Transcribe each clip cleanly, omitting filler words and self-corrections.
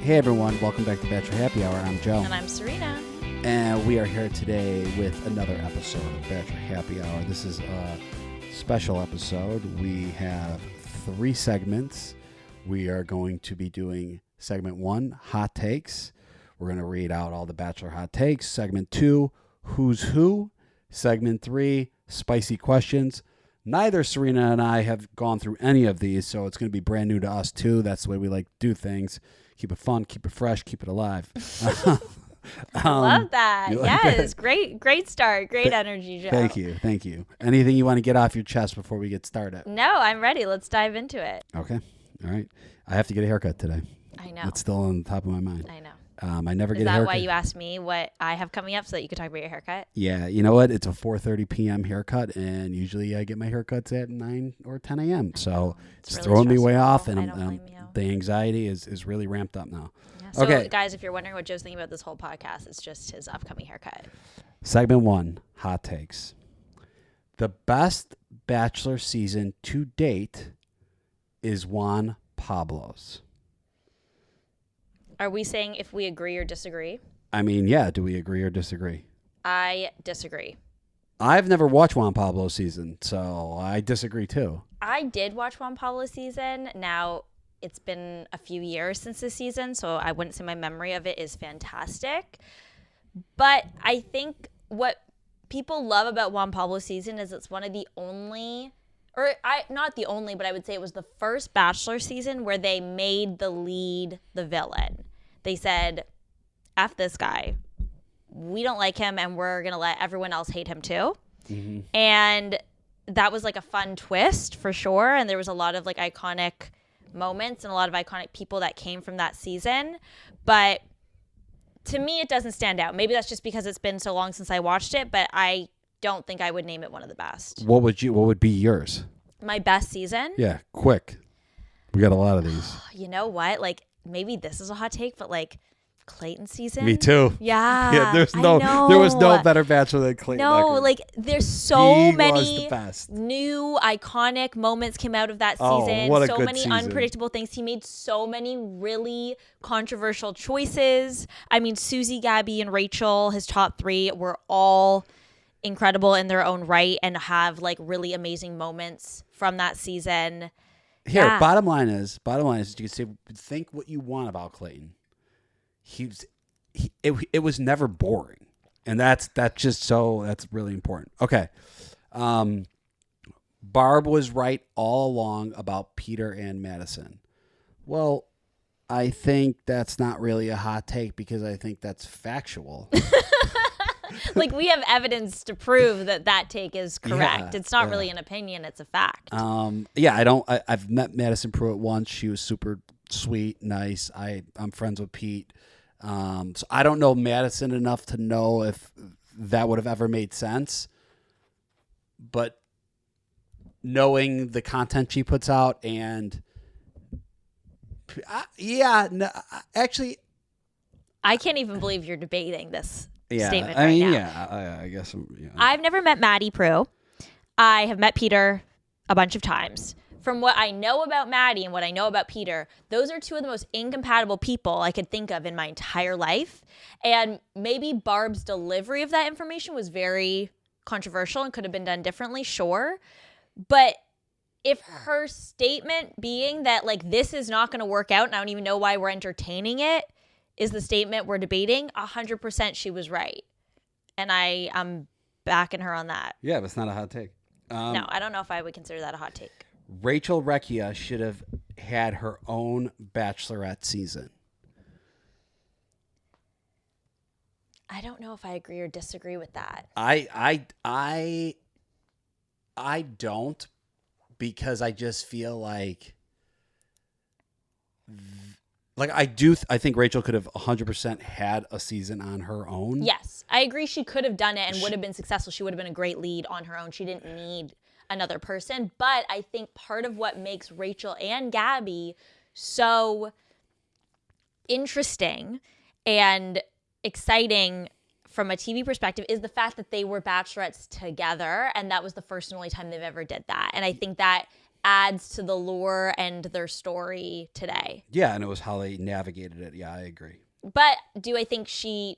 Hey everyone, welcome back to Bachelor Happy Hour. I'm Joe. And I'm Serena. And we are here today with another episode of Bachelor Happy Hour. This is a special episode. We have 3 segments. We are going to be doing segment 1, Hot Takes. We're going to read out all the Bachelor hot takes. Segment 2, Who's Who. Segment 3, Spicy Questions. Neither Serena and I have gone through any of these, so it's going to be brand new to us too. That's the way we like to do things. Keep it fun, keep it fresh, keep it alive. Love that. Like yes, that? Great start. Great energy, Joe. Thank you. Anything you want to get off your chest before we get started? No, I'm ready. Let's dive into it. Okay. All right. I have to get a haircut today. I know. It's still on the top of my mind. I know. I never Is get a that haircut. why you asked me what I have coming up so that you could talk about your haircut? Yeah. You know what? It's a 4:30 p.m. haircut, and usually I get my haircuts at 9 or 10 a.m. So it's really throwing me way stressful. off, and I don't blame you. the anxiety is really ramped up now. Yeah. So, Okay. guys, if you're wondering what Joe's thinking about this whole podcast, it's just his upcoming haircut. Segment 1, Hot Takes. The best Bachelor season to date is Juan Pablo's. Are we saying if we agree or disagree? I mean, yeah, do we agree or disagree? I disagree. I've never watched Juan Pablo's season, so I disagree too. I did watch Juan Pablo's season. Now, it's been a few years since this season, so I wouldn't say my memory of it is fantastic. But I think what people love about Juan Pablo's season is it's one of the only, not the only, but I would say it was the first Bachelor season where they made the lead the villain. They said, F this guy. We don't like him, and we're going to let everyone else hate him too. Mm-hmm. And that was like a fun twist for sure. And there was a lot of like iconic moments and a lot of iconic people that came from that season. But to me, it doesn't stand out. Maybe that's just because it's been so long since I watched it, but I don't think I would name it one of the best. What would be yours? My best season? Yeah, quick. We got a lot of these. You know what? Like, maybe this is a hot take, but like Clayton season. Me too. Yeah. Yeah, there was no better Bachelor than Clayton. No, like there's so many the best. new iconic moments came out of that Oh, season. what a So good many season. unpredictable things. He made so many really controversial choices. I mean, Susie, Gabby, and Rachel, his top 3 were all incredible in their own right and have like really amazing moments from that season. Here, Yeah. bottom line is you can say think what you want about Clayton. It was never boring, and that's really important. Okay, Barb was right all along about Peter and Madison. Well, I think that's not really a hot take because I think that's factual. Like we have evidence to prove that take is correct. Yeah, it's not really an opinion; it's a fact. I've met Madison Pruitt once. She was super sweet, nice. I'm friends with Pete. So I don't know Madison enough to know if that would have ever made sense. But knowing the content she puts out and actually, I can't even believe you're debating this statement I mean, now. I guess. Yeah. I've never met Maddie Prue. I have met Peter a bunch of times. From what I know about Maddie and what I know about Peter, those are 2 of the most incompatible people I could think of in my entire life. And maybe Barb's delivery of that information was very controversial and could have been done differently, sure. But if her statement being that like this is not going to work out and I don't even know why we're entertaining it is the statement we're debating, 100% she was right. And I'm backing her on that. Yeah, but it's not a hot take. No, I don't know if I would consider that a hot take. Rachel Recchia should have had her own Bachelorette season. I don't know if I agree or disagree with that. I don't, because I just feel like I think Rachel could have 100% had a season on her own. Yes, I agree. She could have done it and would have been successful. She would have been a great lead on her own. She didn't need another person. But I think part of what makes Rachel and Gabby so interesting and exciting from a TV perspective is the fact that they were bachelorettes together, and that was the first and only time they've ever did that. And I think that adds to the lure and their story today. Yeah, and it was how they navigated it. Yeah, I agree. But do I think she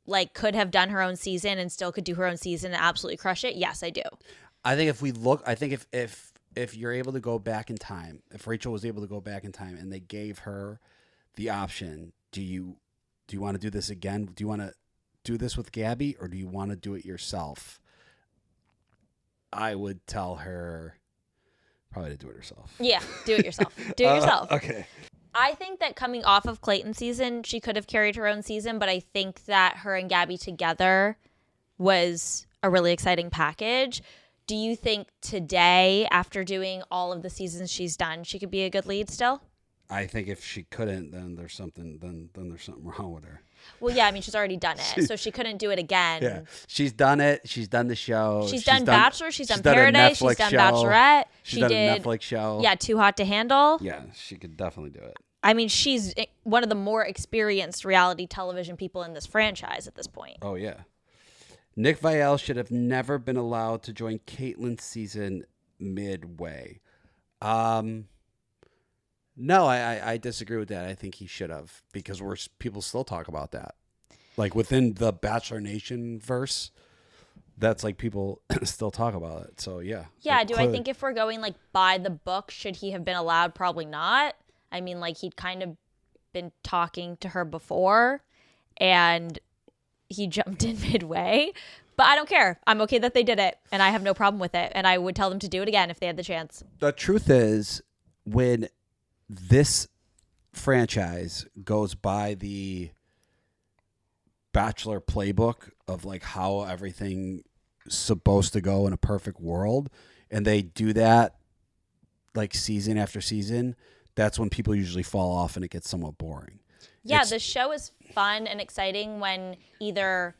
like could have done her own season and still could do her own season and absolutely crush it? Yes, I do. I think if you're able to go back in time, if Rachel was able to go back in time and they gave her the option, do you want to do this again? Do you want to do this with Gabby, or do you want to do it yourself? I would tell her probably to do it herself. Yeah, do it yourself. Do it yourself. Okay. I think that coming off of Clayton's season, she could have carried her own season, but I think that her and Gabby together was a really exciting package. Do you think today, after doing all of the seasons she's done, she could be a good lead still? I think if she couldn't, then there's something wrong with her. Well, yeah, I mean, she's already done it, so she couldn't do it again. Yeah, she's done it. She's done the show. She's done Bachelor. She's done Paradise. She's done Bachelorette. She did a Netflix show. Yeah, Too Hot to Handle. Yeah, she could definitely do it. I mean, she's one of the more experienced reality television people in this franchise at this point. Oh, yeah. Nick Viall should have never been allowed to join Caitlyn's season midway. No, I disagree with that. I think he should have, because people still talk about that. Like within the Bachelor Nation verse, that's like people still talk about it. So, yeah. Yeah, I think if we're going like by the book, should he have been allowed? Probably not. I mean, like he'd kind of been talking to her before and he jumped in midway. But I don't care. I'm okay that they did it, and I have no problem with it. And I would tell them to do it again if they had the chance. The truth is, when this franchise goes by the Bachelor playbook of like how everything supposed to go in a perfect world, and they do that like season after season, that's when people usually fall off and it gets somewhat boring. Yeah, the show is fun and exciting when either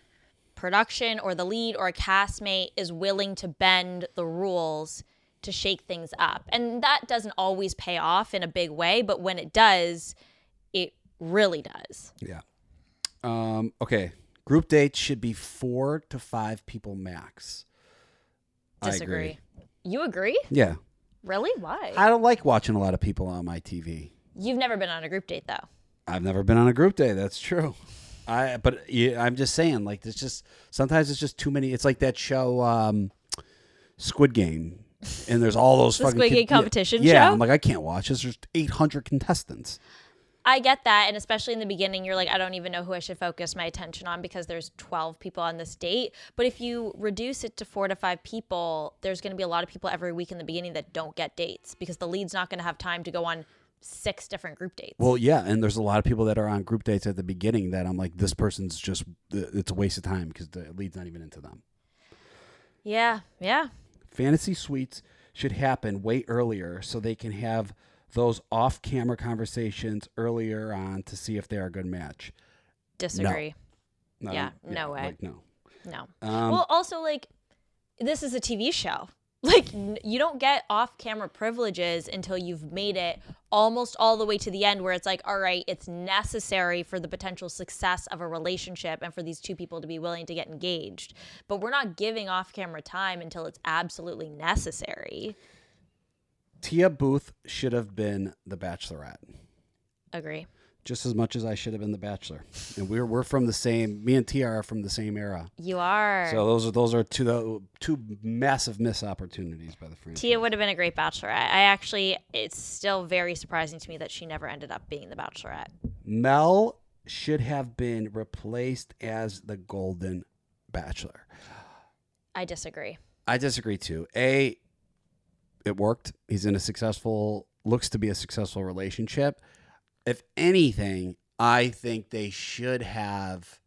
production or the lead or a castmate is willing to bend the rules to shake things up. And that doesn't always pay off in a big way, but when it does, it really does. Yeah. Okay. Group dates should be 4 to 5 people max. Disagree. I agree. You agree? Yeah. Really? Why? I don't like watching a lot of people on my TV. You've never been on a group date, though. I've never been on a group date. That's true. I'm just saying, like, sometimes it's just too many. It's like that show, Squid Game, and there's all those the Squid Game competition show. Yeah, I'm like, I can't watch this. There's 800 contestants. I get that, and especially in the beginning, you're like, I don't even know who I should focus my attention on because there's 12 people on this date. But if you reduce it to 4 to 5 people, there's going to be a lot of people every week in the beginning that don't get dates because the lead's not going to have time to go on 6 different group dates. Well, yeah, and there's a lot of people that are on group dates at the beginning that I'm like, this person's just, it's a waste of time because the lead's not even into them. Yeah. Fantasy suites should happen way earlier so they can have those off-camera conversations earlier on to see if they're a good match. Disagree. No. Yeah, no way. Like, no. Well, also, like, this is a TV show. Like, you don't get off-camera privileges until you've made it almost all the way to the end where it's like, all right, it's necessary for the potential success of a relationship and for these two people to be willing to get engaged. But we're not giving off-camera time until it's absolutely necessary. Tia Booth should have been the Bachelorette. Agree. Just as much as I should have been the Bachelor. And we're from the same. Me and Tia are from the same era. You are. So those are two massive missed opportunities by the franchise. Tia would have been a great Bachelorette. It's still very surprising to me that she never ended up being the Bachelorette. Mel should have been replaced as the Golden Bachelor. I disagree. I disagree too. It worked. He's in looks to be a successful relationship. If anything, I think they should have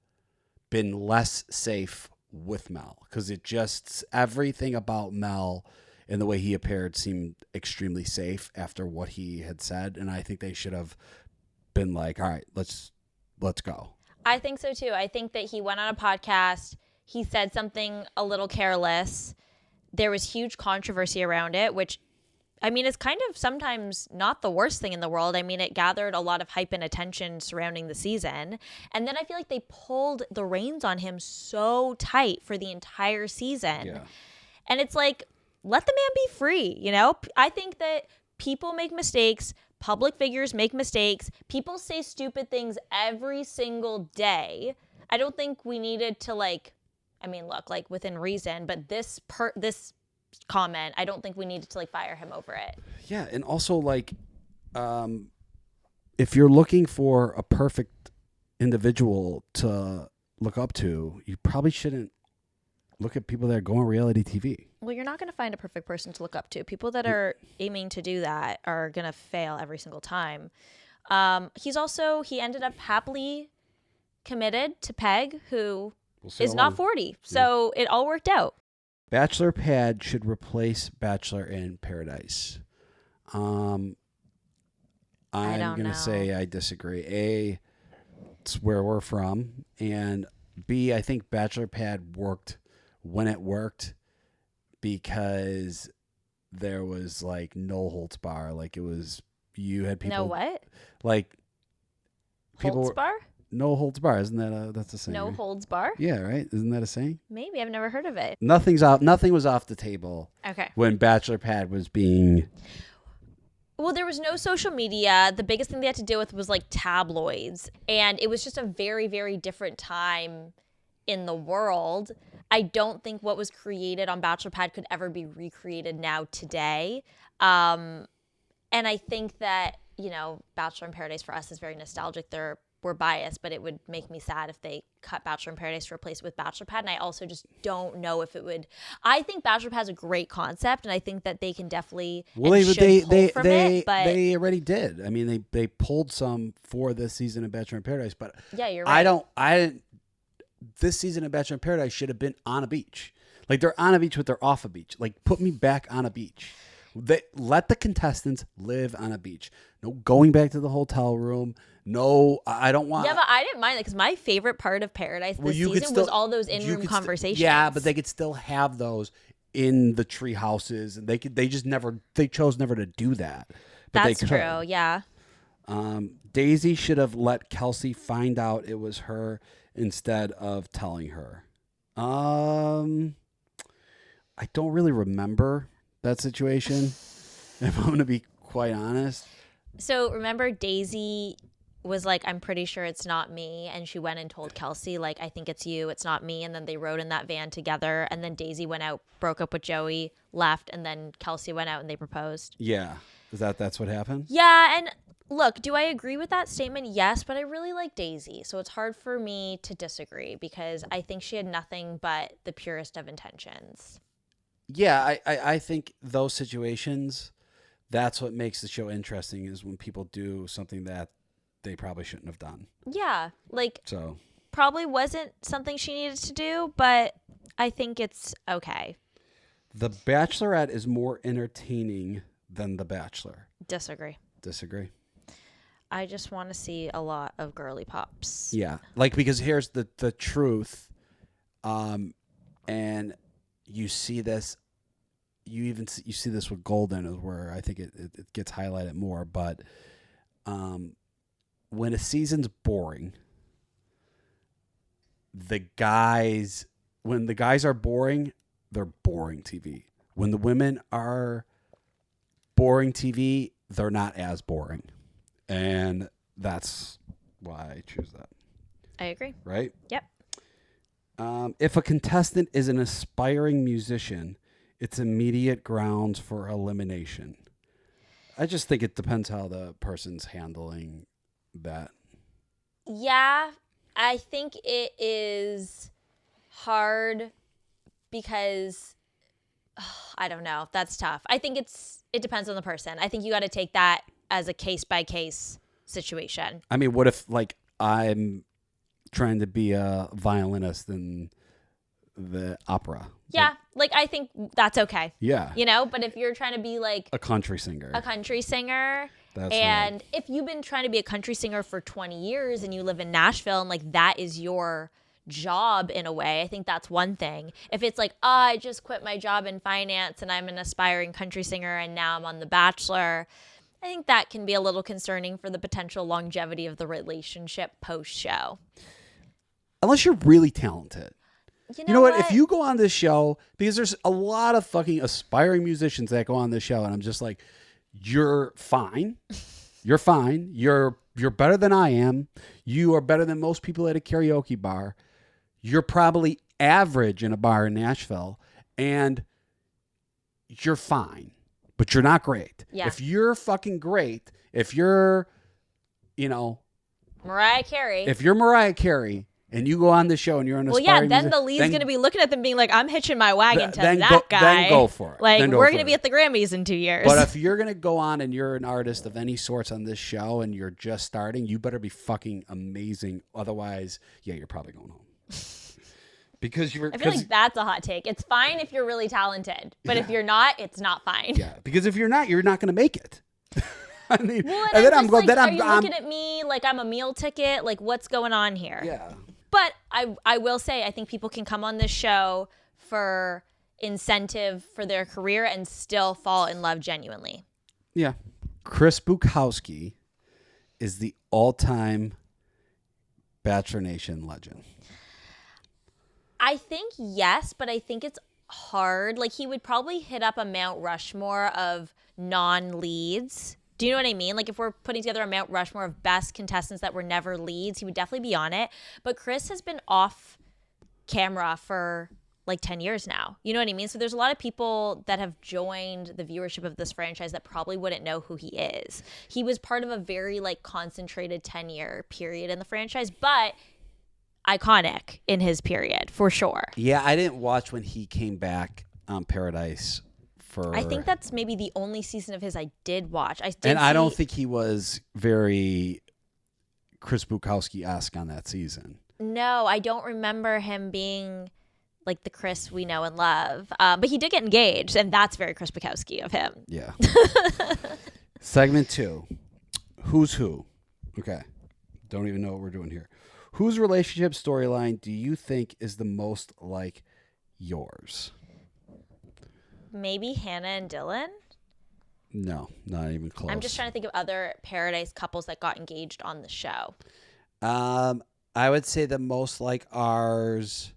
been less safe with Mel because everything about Mel and the way he appeared seemed extremely safe after what he had said. And I think they should have been like, all right, let's go. I think so too. I think that he went on a podcast. He said something a little careless. There was huge controversy around it, which, I mean, it's kind of sometimes not the worst thing in the world. I mean, it gathered a lot of hype and attention surrounding the season. And then I feel like they pulled the reins on him so tight for the entire season. Yeah. And it's like, let the man be free. You know, I think that people make mistakes. Public figures make mistakes. People say stupid things every single day. I don't think we needed to look, like within reason, but this comment, I don't think we needed to fire him over it. Yeah, and also if you're looking for a perfect individual to look up to, you probably shouldn't look at people that are going reality TV. Well, you're not going to find a perfect person to look up to. People that are aiming to do that are going to fail every single time. He ended up happily committed to Peg, who is not 40. So it all worked out. Bachelor Pad should replace Bachelor in Paradise. I'm going to say I disagree. A, it's where we're from. And B, I think Bachelor Pad worked when it worked because there was no holds bar. You had people. No what? People Holds bar? No holds bar. Isn't that that's a saying? No right? holds bar? Yeah, right? Isn't that a saying? Maybe. I've never heard of it. Nothing was off the table. Okay. When Bachelor Pad was being... Well, there was no social media. The biggest thing they had to deal with was tabloids. And it was just a very, very different time in the world. I don't think what was created on Bachelor Pad could ever be recreated now today. And I think that, Bachelor in Paradise for us is very nostalgic. We're biased, but it would make me sad if they cut Bachelor in Paradise to replace it with Bachelor Pad. And I also just don't know if it would. I think Bachelor Pad is a great concept, and I think that they can definitely pull from it. But they already did. I mean, they pulled some for this season of Bachelor in Paradise, but yeah, you're right. This season of Bachelor in Paradise should have been on a beach. They're on a beach, but they're off a beach. Put me back on a beach. Let the contestants live on a beach. No going back to the hotel room. No, I don't want. Yeah, but I didn't mind that because my favorite part of Paradise this season was all those in-room conversations. Yeah, but they could still have those in the tree houses, and they chose never to do that. But that's true. Yeah. Daisy should have let Kelsey find out it was her instead of telling her. I don't really remember that situation, if I'm going to be quite honest. So remember Daisy was like, I'm pretty sure it's not me. And she went and told Kelsey, I think it's you. It's not me. And then they rode in that van together. And then Daisy went out, broke up with Joey, left. And then Kelsey went out and they proposed. Yeah. That's what happened? Yeah. And look, do I agree with that statement? Yes. But I really like Daisy. So it's hard for me to disagree because I think she had nothing but the purest of intentions. Yeah, I think those situations, that's what makes the show interesting is when people do something that they probably shouldn't have done. Yeah, probably wasn't something she needed to do, but I think it's okay. The Bachelorette is more entertaining than The Bachelor. Disagree. I just want to see a lot of girly pops. Yeah, because here's the truth, and you see this, you see this with Golden, is where I think it gets highlighted more. But when a season's boring, when the guys are boring, they're boring TV. When the women are boring TV, they're not as boring, and that's why I choose that. I agree. Right? Yep. If a contestant is an aspiring musician, it's immediate grounds for elimination. I just think it depends how the person's handling that. Yeah, I think it is hard because I don't know. That's tough. I think it depends on the person. I think you got to take that as a case by case situation. I mean, what if I'm trying to be a violinist in the opera? Yeah, I think that's okay. Yeah. But if you're trying to be a country singer. That's and right. If you've been trying to be a country singer for 20 years and you live in Nashville and that is your job in a way, I think that's one thing. If it's I just quit my job in finance and I'm an aspiring country singer and now I'm on The Bachelor, I think that can be a little concerning for the potential longevity of the relationship post-show. Unless you're really talented. You know what? If you go on this show, because there's a lot of fucking aspiring musicians that go on this show, and I'm just like, you're fine. You're fine. You're better than I am. You are better than most people at a karaoke bar. You're probably average in a bar in Nashville, and you're fine, but you're not great. Yeah. If you're fucking great, if you're, Mariah Carey. If you're Mariah Carey and you go on the show and you're an aspiring then the lead's going to be looking at them being like, I'm hitching my wagon to that guy. Then go for it. Like, we're going to be at the Grammys in 2 years. But if you're going to go on and you're an artist of any sorts on this show and you're just starting, you better be fucking amazing. Otherwise, you're probably going home. Because I feel like that's a hot take. It's fine if you're really talented, but if you're not, it's not fine. Yeah, because if you're not going to make it. I mean, and then I'm going. Are you looking at me like I'm a meal ticket? Like, what's going on here? Yeah. But I will say, I think people can come on this show for incentive for their career and still fall in love genuinely. Yeah. Chris Bukowski is the all-time Bachelor Nation legend. I think yes, but I think it's hard. Like, he would probably hit up a Mount Rushmore of non-leads. Do you know what I mean? Like, if we're putting together a Mount Rushmore of best contestants that were never leads, he would definitely be on it. But Chris has been off camera for like 10 years now. You know what I mean? So there's a lot of people that have joined the viewership of this franchise that probably wouldn't know who he is. He was part of a very like concentrated 10-year period in the franchise, but iconic in his period for sure. Yeah, I didn't watch when he came back on Paradise. I think that's maybe the only season of his I did watch. I don't think he was very Chris Bukowski-esque on that season. No, I don't remember him being like the Chris we know and love. But he did get engaged, and that's very Chris Bukowski of him. Yeah. Segment 2. Who's who? Okay. Don't even know what we're doing here. Whose relationship storyline do you think is the most like yours? Maybe Hannah and Dylan? No, not even close. I'm just trying to think of other Paradise couples that got engaged on the show. I would say the most like ours.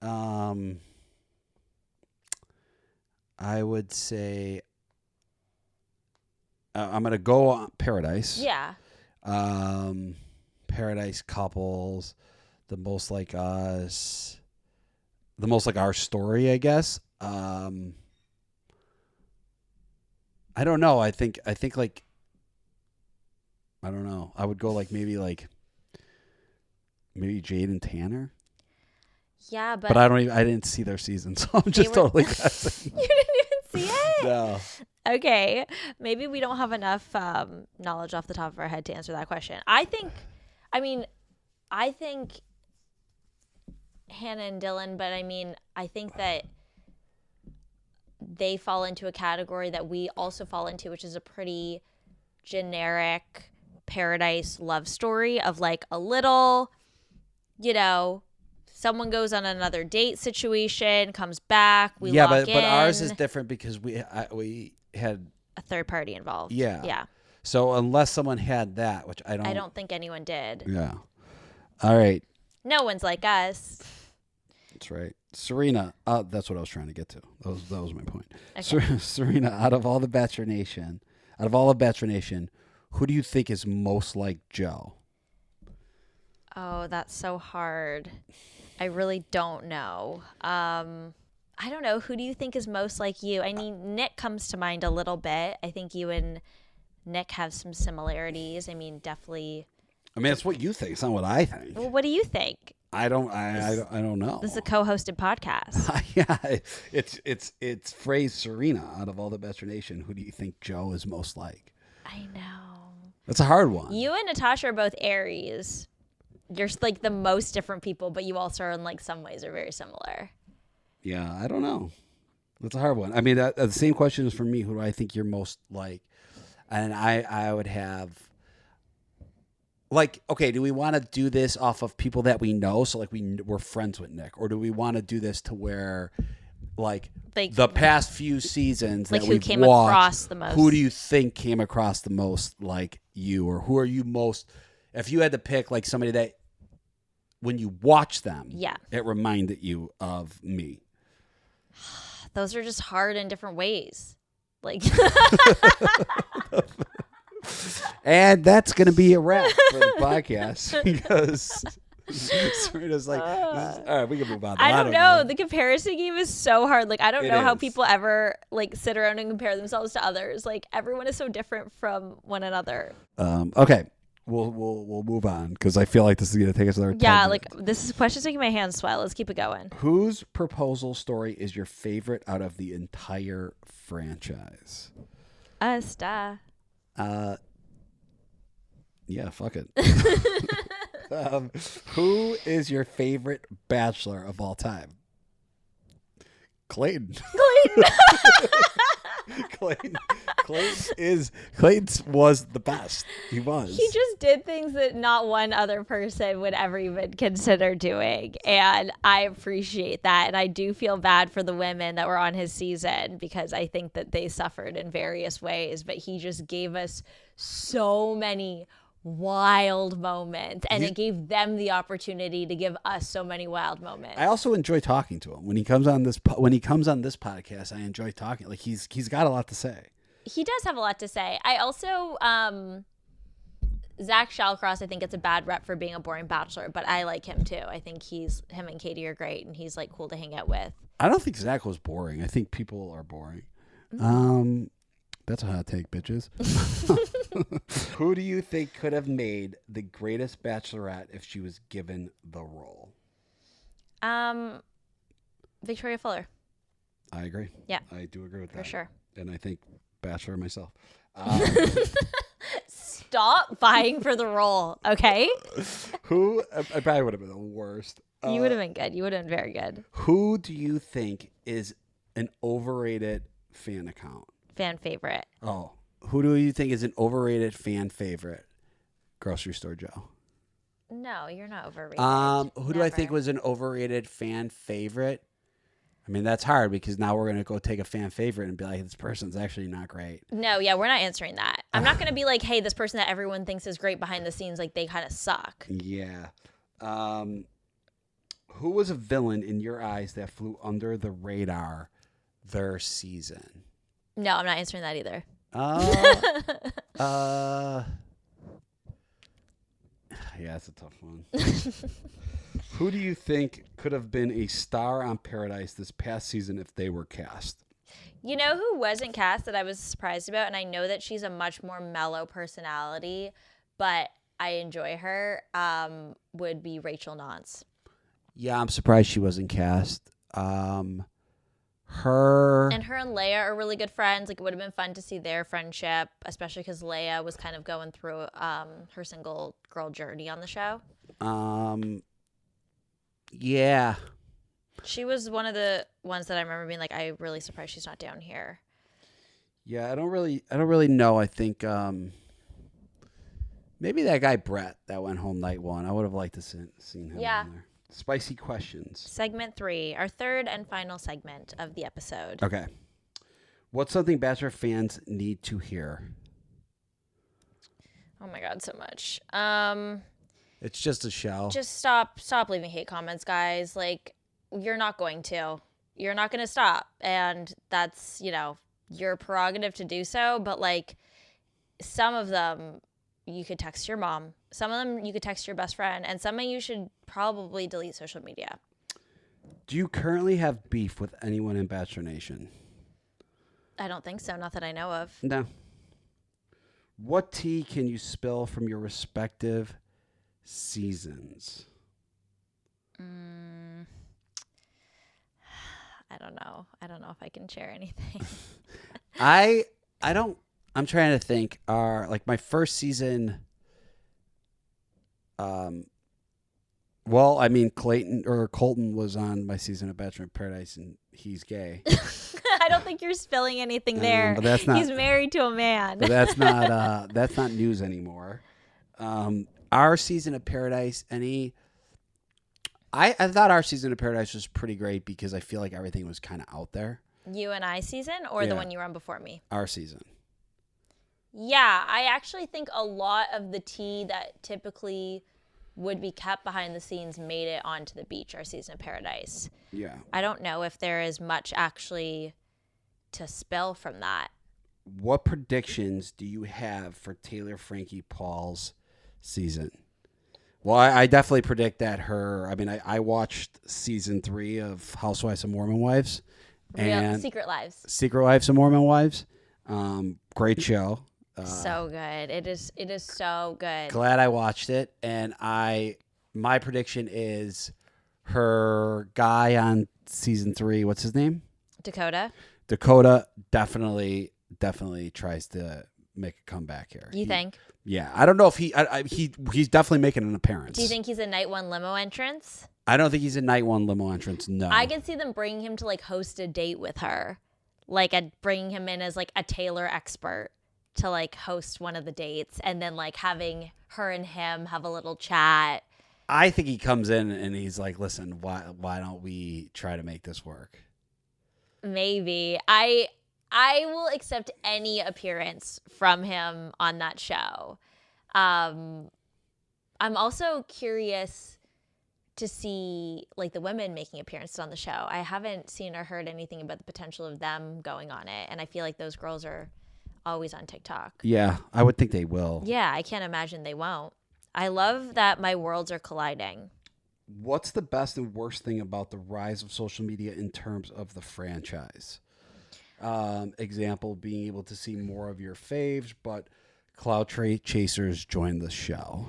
I would say I'm gonna go on Paradise. Yeah. Paradise couples, the most like us, the most like our story, I guess. I don't know. I think like, I don't know. I would go like maybe Jade and Tanner. Yeah, but I didn't see their season, so I'm just totally guessing. You didn't even see it? No. Okay. Maybe we don't have enough knowledge off the top of our head to answer that question. I think Hannah and Dylan, but I think that they fall into a category that we also fall into, which is a pretty generic Paradise love story of like a little, someone goes on another date situation, comes back, we lock in. But ours is different because we had a third party involved. Yeah. So unless someone had that, which I don't think anyone did. Yeah. All right. No one's like us. That's right. Serena, that's what I was trying to get to. That was my point. Okay. Serena, out of the Bachelor Nation, who do you think is most like Joe? Oh, that's so hard. I really don't know. I don't know. Who do you think is most like you? Nick comes to mind a little bit. I think you and Nick have some similarities. Definitely. It's what you think. It's not what I think. Well, what do you think? I don't know. This is a co-hosted podcast. Yeah, it's phrased Serena. Out of all the Bachelor Nation, who do you think Joe is most like? I know. That's a hard one. You and Natasha are both Aries. You're like the most different people, but you also in like some ways are very similar. Yeah, I don't know. That's a hard one. The same question is for me. Who do I think you're most like? And I would have. Like, okay, do we want to do this off of people that we know? So, like, we're friends with Nick. Or do we want to do this to where, like the past few seasons that we've came watched, across the most? Who do you think came across the most like you? Or who are you most, if you had to pick, like, somebody that when you watch them, Yeah. it reminded you of me. Those are just hard in different ways. Like, and that's going to be a wrap for the podcast because Serena's like, all right, we can move on. I don't know. The comparison game is so hard. Like, I don't know how people ever like sit around and compare themselves to others. Like, everyone is so different from one another. Okay. We'll move on because I feel like this is going to take us another 10 Yeah, minutes. like this question's making my hands sweat. Let's keep it going. Whose proposal story is your favorite out of the entire franchise? Us, duh. Yeah, fuck it. Who is your favorite Bachelor of all time? Clayton. Clayton was the best. He was. He just did things that not one other person would ever even consider doing. And I appreciate that. And I do feel bad for the women that were on his season because I think that they suffered in various ways. But he just gave us so many wild moments, and it gave them the opportunity to give us so many wild moments. I also enjoy talking to him when he comes on this podcast. I enjoy talking. Like he's got a lot to say. He does have a lot to say. I also Zach Shallcross, I think it's a bad rep for being a boring bachelor, but I like him too. I think him and Katie are great, and he's like cool to hang out with. I don't think Zach was boring. I think people are boring. That's a hot take, bitches. Who do you think could have made the greatest Bachelorette if she was given the role? Victoria Fuller. I agree. Yeah. I do agree with that. For sure. And I think Bachelor myself. Stop vying for the role, okay? I probably would have been the worst. You would have been good. You would have been very good. Who do you think is an overrated fan account? Fan favorite. Oh. Who do you think is an overrated fan favorite? Grocery Store Joe. No, you're not overrated. Who do I think was an overrated fan favorite? I mean, that's hard because now we're going to go take a fan favorite and be like, this person's actually not great. No, yeah, we're not answering that. I'm not going to be like, hey, this person that everyone thinks is great behind the scenes, like they kind of suck. Yeah. Who was a villain in your eyes that flew under the radar their season? No, I'm not answering that either. Yeah, it's a tough one. Who do you think could have been a star on Paradise this past season if they were cast? You know who wasn't cast that I was surprised about? And I know that she's a much more mellow personality, but I enjoy her, would be Rachel Nance. Yeah, I'm surprised she wasn't cast. Her and Leia are really good friends. Like, it would have been fun to see their friendship, especially because Leia was kind of going through her single girl journey on the show. Yeah. She was one of the ones that I remember being like, I'm really surprised she's not down here. Yeah, I don't really know. I think maybe that guy Brett that went home night one. I would have liked to seen him on there. Spicy questions. Segment 3, our third and final segment of the episode. Okay. What's something Bachelor fans need to hear? Oh my God, so much. It's just a show. Just stop leaving hate comments, guys. Like, you're not going to. You're not going to stop. And that's, your prerogative to do so. But, like, some of them you could text your mom. Some of them you could text your best friend. And some of you should probably delete social media. Do you currently have beef with anyone in Bachelor Nation? I don't think so. Not that I know of. No. What tea can you spill from your respective seasons? I don't know. I don't know if I can share anything. I don't. I'm trying to think. My first season. Well, I mean, Colton was on my season of Bachelor in Paradise, and he's gay. I don't think you're spilling anything there. But that's not. He's married to a man. But that's not. That's not news anymore. Our season of Paradise. I thought our season of Paradise was pretty great because I feel like everything was kind of out there. You and I season, or the one you were on before me? Our season. Yeah, I actually think a lot of the tea that typically would be kept behind the scenes made it onto the beach our season of Paradise. Yeah. I don't know if there is much actually to spill from that. What predictions do you have for Taylor Frankie Paul's season? Well, I definitely predict that I watched season 3 of Housewives of Mormon Wives. And Secret Lives. Secret Lives of Mormon Wives. Great show. So good. It is so good. Glad I watched it. And my prediction is her guy on season 3, what's his name? Dakota definitely tries to make a comeback here. You think? Yeah. I don't know if he's definitely making an appearance. Do you think he's a night one limo entrance? I don't think he's a night one limo entrance. No. I could see them bringing him to like host a date with her, like bringing him in as like a Taylor expert to like host one of the dates, and then like having her and him have a little chat. I think he comes in and he's like, "Listen, why don't we try to make this work?" Maybe I will accept any appearance from him on that show. I'm also curious to see like the women making appearances on the show. I haven't seen or heard anything about the potential of them going on it, and I feel like those girls are always on TikTok. Yeah, I would think they will. Yeah, I can't imagine they won't. I love that my worlds are colliding. What's the best and worst thing about the rise of social media in terms of the franchise? Example, being able to see more of your faves, but Clout chasers join the show.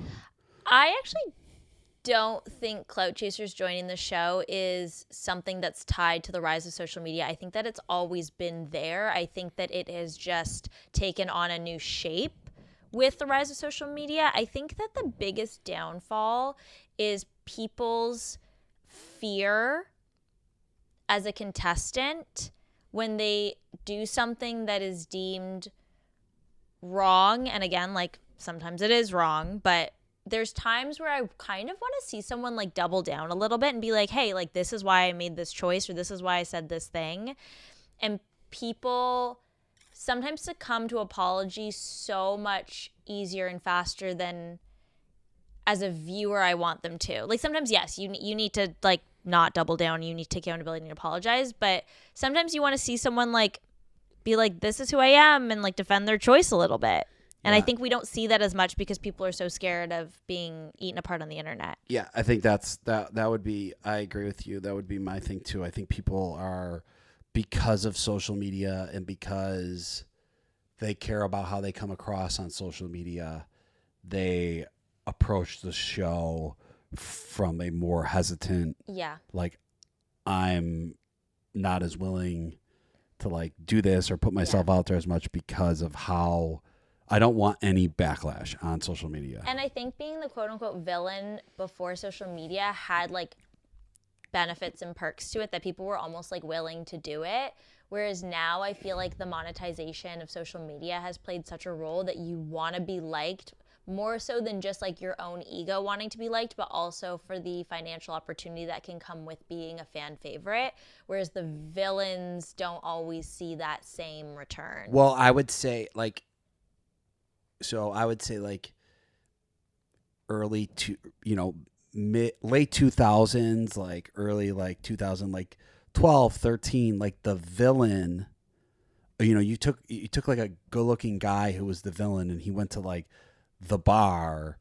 I actually don't think Clout chasers joining the show is something that's tied to the rise of social media. I think that it's always been there. I think that it has just taken on a new shape with the rise of social media. I think that the biggest downfall is people's fear as a contestant when they do something that is deemed wrong. And again, like sometimes it is wrong, but there's times where I kind of want to see someone like double down a little bit and be like, hey, like this is why I made this choice, or this is why I said this thing. And people sometimes succumb to apology so much easier and faster than as a viewer I want them to. Like sometimes, yes, you need to like not double down. You need to take accountability and apologize. But sometimes you want to see someone like be like, this is who I am, and like defend their choice a little bit. And I think we don't see that as much because people are so scared of being eaten apart on the internet. Yeah, I think that would be, I agree with you. That would be my thing too. I think people are, because of social media and because they care about how they come across on social media, they approach the show from a more hesitant, like, I'm not as willing to like do this or put myself out there as much because of how I don't want any backlash on social media. And I think being the quote unquote villain before social media had like benefits and perks to it that people were almost like willing to do it. Whereas now I feel like the monetization of social media has played such a role that you want to be liked more so than just like your own ego wanting to be liked, but also for the financial opportunity that can come with being a fan favorite. Whereas the villains don't always see that same return. Well, I would say like early to, late 2000s, like early like 2000, like 12, 13, like the villain, you took like a good looking guy who was the villain and he went to like the bar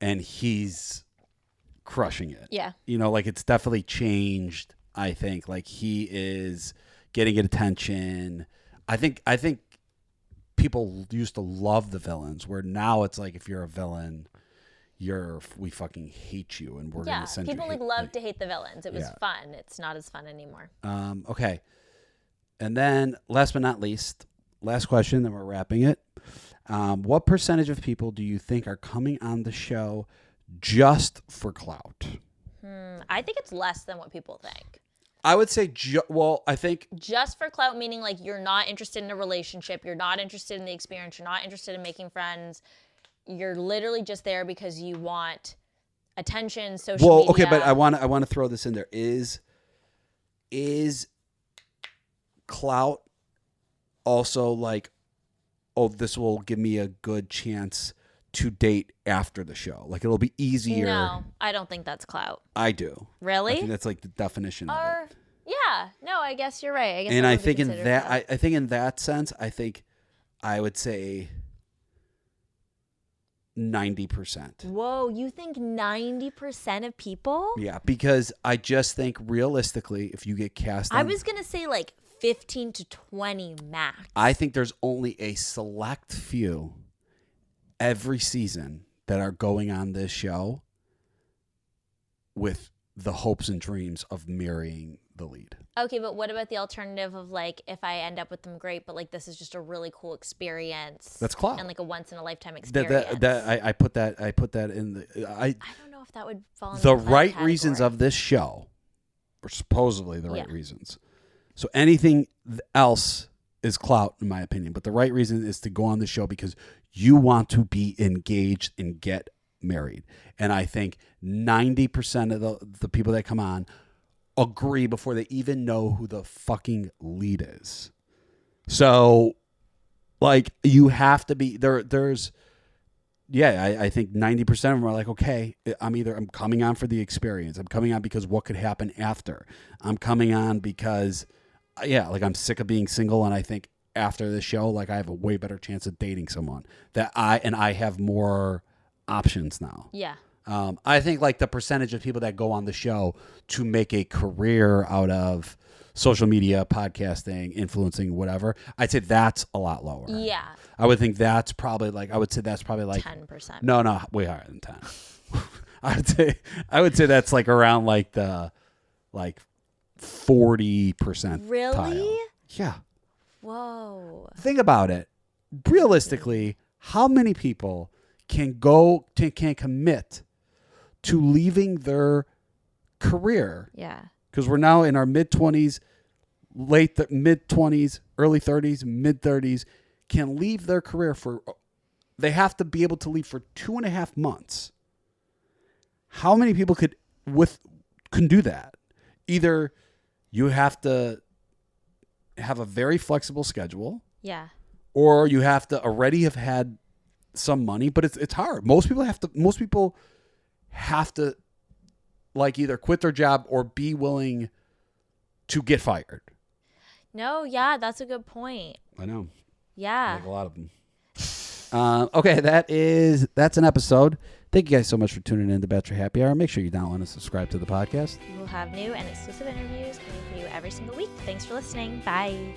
and he's crushing it. Yeah. Like it's definitely changed. I think like he is getting attention. I think people used to love the villains, where now it's like if you're a villain, we fucking hate you, and we're gonna send people you. People love to hate the villains. It was fun. It's not as fun anymore. Okay, and then last but not least, last question, then we're wrapping it. What percentage of people do you think are coming on the show just for clout? I think it's less than what people think. I would say, I think just for clout, meaning like you're not interested in a relationship, you're not interested in the experience, you're not interested in making friends. You're literally just there because you want attention, social media. Okay, but I want to throw this in there. Is clout also like, oh, this will give me a good chance to date after the show. Like it'll be easier. No, I don't think that's clout. I do. Really? I think that's like the definition of it. Yeah. No, I guess you're right. I guess And that I would be think in considered that, clout. I think in that sense, I would say 90%. Whoa, you think 90% of people? Yeah, because I just think realistically, if you get cast on, I was going to say like 15 to 20 max. I think there's only a select few every season that are going on this show with the hopes and dreams of marrying the lead. Okay, but what about the alternative of like, if I end up with them, great, but like this is just a really cool experience. That's Clout. And like a once in a lifetime experience. I put that in the I don't know if that would fall in the Clout right category. reasons of this show, or supposedly the right reasons. So anything else is Clout, in my opinion. But the right reason is to go on the show because you want to be engaged and get married. And I think 90% of the people that come on agree before they even know who the fucking lead is. So, like, you have to be there. I think 90% of them are like, okay, I'm coming on for the experience. I'm coming on because what could happen after. I'm coming on because, I'm sick of being single, and I think after this show, like, I have a way better chance of dating someone I have more options now. Yeah. I think like the percentage of people that go on the show to make a career out of social media, podcasting, influencing, whatever, I'd say that's a lot lower. Yeah. I would think that's probably like 10%. No, way higher than 10. I would say that's like around like the 40%. Really? Tile. Yeah. Whoa. Think about it. Realistically, how many people can commit to leaving their career? Yeah. Because we're now in our mid-20s, mid-20s, early 30s, mid-30s, can leave their career they have to be able to leave for 2.5 months. How many people can do that? Either you have to have a very flexible schedule. Yeah. Or you have to already have had some money, but it's hard. Most people have to like either quit their job or be willing to get fired. No, yeah, that's a good point. I know. Yeah. Like a lot of them. Okay, that's an episode. Thank you guys so much for tuning in to Bachelor Happy Hour. Make sure you download and subscribe to the podcast. We'll have new and exclusive interviews coming for you every single week. Thanks for listening. Bye.